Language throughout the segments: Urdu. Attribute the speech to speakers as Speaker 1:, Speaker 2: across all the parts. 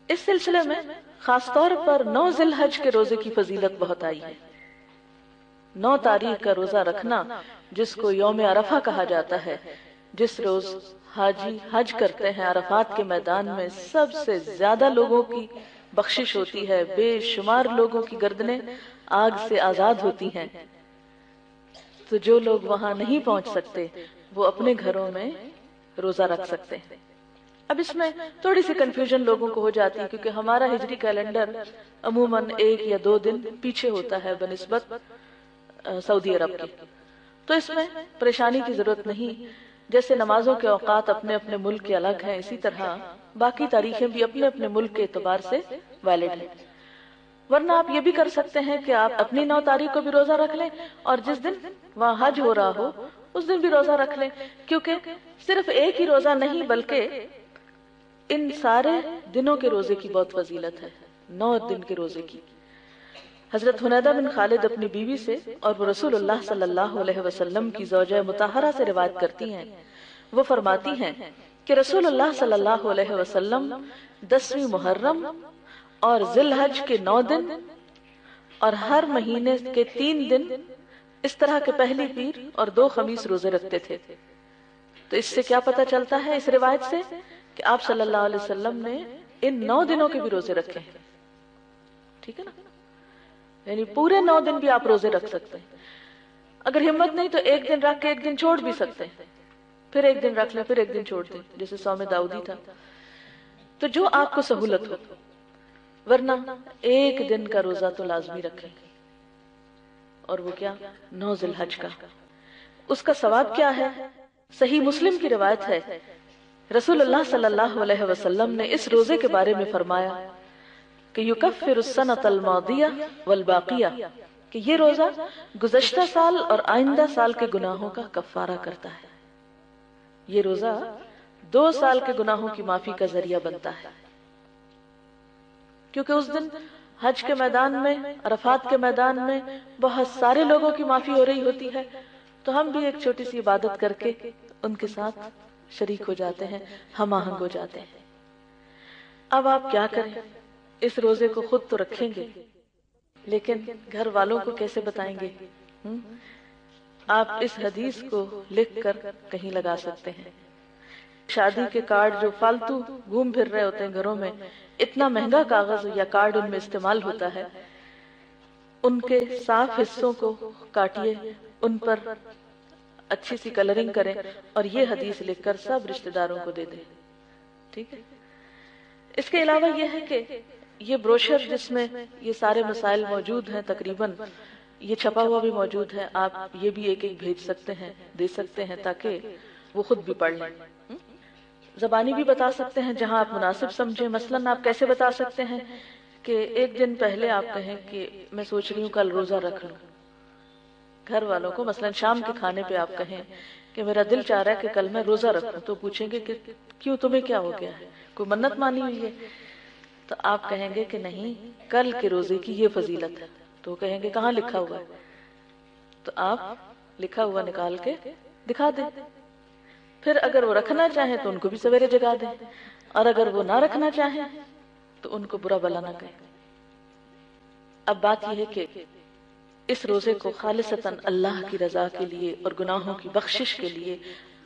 Speaker 1: اس سلسلے میں خاص طور پر 9 ذی الحج کے روزے کی فضیلت بہت آئی ہے۔ 9 تاریخ کا روزہ رکھنا، جس کو یوم عرفہ کہا جاتا ہے، جس روز حاجی حج کرتے ہیں عرفات کے میدان میں، سب سے زیادہ لوگوں کی بخشش ہوتی ہے، بے شمار لوگوں کی گردنیں آگ سے آزاد ہوتی ہیں۔ تو جو لوگ وہاں نہیں پہنچ سکتے وہ اپنے گھروں میں روزہ رکھ سکتے ہیں۔ اب اس میں تھوڑی سی کنفیوژن لوگوں کو ہو جاتی ہے، کیونکہ ہمارا ہجری کیلنڈر عموماً 1 یا 2 دن پیچھے ہوتا ہے بنسبت سعودی عرب کے، تو اس میں پریشانی کی ضرورت نہیں۔ جیسے نمازوں کے اوقات اپنے اپنے ملک کے الگ ہیں، اسی طرح باقی تاریخیں بھی اپنے اپنے ملک کے اعتبار سے ویلڈ ہیں۔ ورنہ آپ یہ بھی کر سکتے ہیں کہ آپ اپنی 9 تاریخ کو بھی روزہ رکھ لیں، اور جس دن وہاں حج ہو رہا ہو اس دن بھی روزہ رکھ لیں، کیونکہ صرف ایک ہی روزہ نہیں بلکہ ان سارے دنوں کے روزے کی بہت فضیلت ہے، 9 دن کے روزے کی۔ حضرت حنیدہ بن خالد اپنی بیوی سے اور وہ رسول اللہ صلی اللہ علیہ وسلم کی زوجہ مطہرہ سے روایت کرتی ہیں، وہ فرماتی ہیں کہ رسول اللہ صلی اللہ علیہ وسلم 10ویں محرم اور ذی الحج کے 9 دن اور ہر مہینے کے 3 دن اس طرح کے پہلی پیر اور 2 خمیس روزے رکھتے تھے۔ تو اس سے کیا پتہ چلتا ہے اس روایت سے کہ آپ صلی اللہ علیہ وسلم نے ان 9 دنوں کے بھی روزے رکھے ہیں، ٹھیک ہے نا؟ یعنی پورے 9 دن بھی آپ روزے رکھ سکتے ہیں۔ اگر ہمت نہیں تو 1 دن رکھ کے 1 دن چھوڑ بھی سکتے ہیں، پھر 1 دن رکھ لیں پھر 1 دن چھوڑ دیں، جیسے صوم داؤدی تھا۔ تو جو آپ کو سہولت ہو، ورنہ 1 دن کا روزہ تو لازمی رکھیں، اور وہ کیا 9 ذی الحج کا۔ اس کا ثواب کیا ہے؟ صحیح مسلم کی روایت ہے، رسول اللہ صلی اللہ علیہ وسلم نے اس روزے کے بارے میں فرمایا کہ یکفر السنۃ الماضیہ والباقیہ، کہ یہ روزہ گزشتہ سال اور آئندہ سال کے گناہوں کا کفارہ کرتا ہے۔ یہ روزہ 2 سال کے گناہوں کی معافی کا ذریعہ بنتا ہے، کیونکہ اس دن حج کے میدان میں، عرفات کے میدان میں بہت سارے لوگوں کی معافی ہو رہی ہوتی ہے، تو ہم بھی ایک چھوٹی سی عبادت کر کے ان کے ساتھ شریک ہو جاتے ہیں، ہم آہنگ ہو جاتے ہیں۔ اب آپ کیا کریں؟ اس روزے کو خود تو رکھیں گے، لیکن گھر والوں کو کیسے بتائیں گے؟ آپ اس حدیث کو لکھ کر کہیں لگا سکتے ہیں۔ شادی کے کارڈ جو فالتو گھوم پھر رہے ہوتے ہیں گھروں میں، اتنا مہنگا کاغذ یا کارڈ ان میں استعمال ہوتا ہے، ان کے صاف حصوں کو کاٹیے، ان پر اچھی سی کلرنگ کریں اور یہ حدیث لکھ کر سب رشتہ داروں کو دے دیں، ٹھیک ہے؟ اس کے علاوہ یہ ہے کہ یہ بروشر جس میں یہ سارے مسائل موجود ہیں، تقریباً یہ چھپا ہوا بھی موجود ہے، آپ یہ بھی ایک ایک بھیج سکتے ہیں، دے سکتے ہیں، تاکہ وہ خود بھی پڑھ لیں۔ زبانی بھی بتا سکتے ہیں جہاں آپ مناسب سمجھیں۔ مثلاً آپ کیسے بتا سکتے ہیں کہ 1 دن پہلے آپ کہیں کہ میں سوچ رہی ہوں کل روزہ رکھ لوں۔ گھر والوں کو مثلاً شام کے کھانے پہ آپ کہیں کہ میرا دل چاہ رہا ہے کہ کل میں روزہ رکھوں، تو پوچھیں گے کہ کیوں، تمہیں کیا ہو گیا ہے، کوئی منت مانی ہوئی ہے؟ تو آپ کہیں گے کہ نہیں، کل کے روزے کی یہ فضیلت ہے۔ تو وہ کہیں گے کہاں لکھا ہوا ہے؟ تو آپ لکھا ہوا نکال کے دکھا دیں۔ پھر اگر وہ رکھنا چاہیں تو ان کو بھی سویرے جگا دیں، اور اگر وہ نہ رکھنا چاہیں تو ان کو برا بلا نہ کہیں۔ اب بات یہ ہے کہ اس روزے کو خالصتاً اللہ کی رضا کے لیے اور گناہوں کی بخشش کے لیے،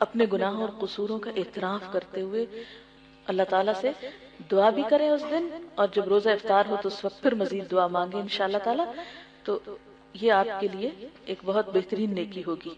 Speaker 1: اپنے گناہوں اور قصوروں کا اعتراف کرتے ہوئے اللہ تعالیٰ سے دعا بھی کریں اس دن، اور جب روزہ افطار ہو تو اس وقت پھر مزید دعا مانگیں انشاءاللہ تعالیٰ، تو یہ آپ کے لیے ایک بہت بہترین نیکی ہوگی۔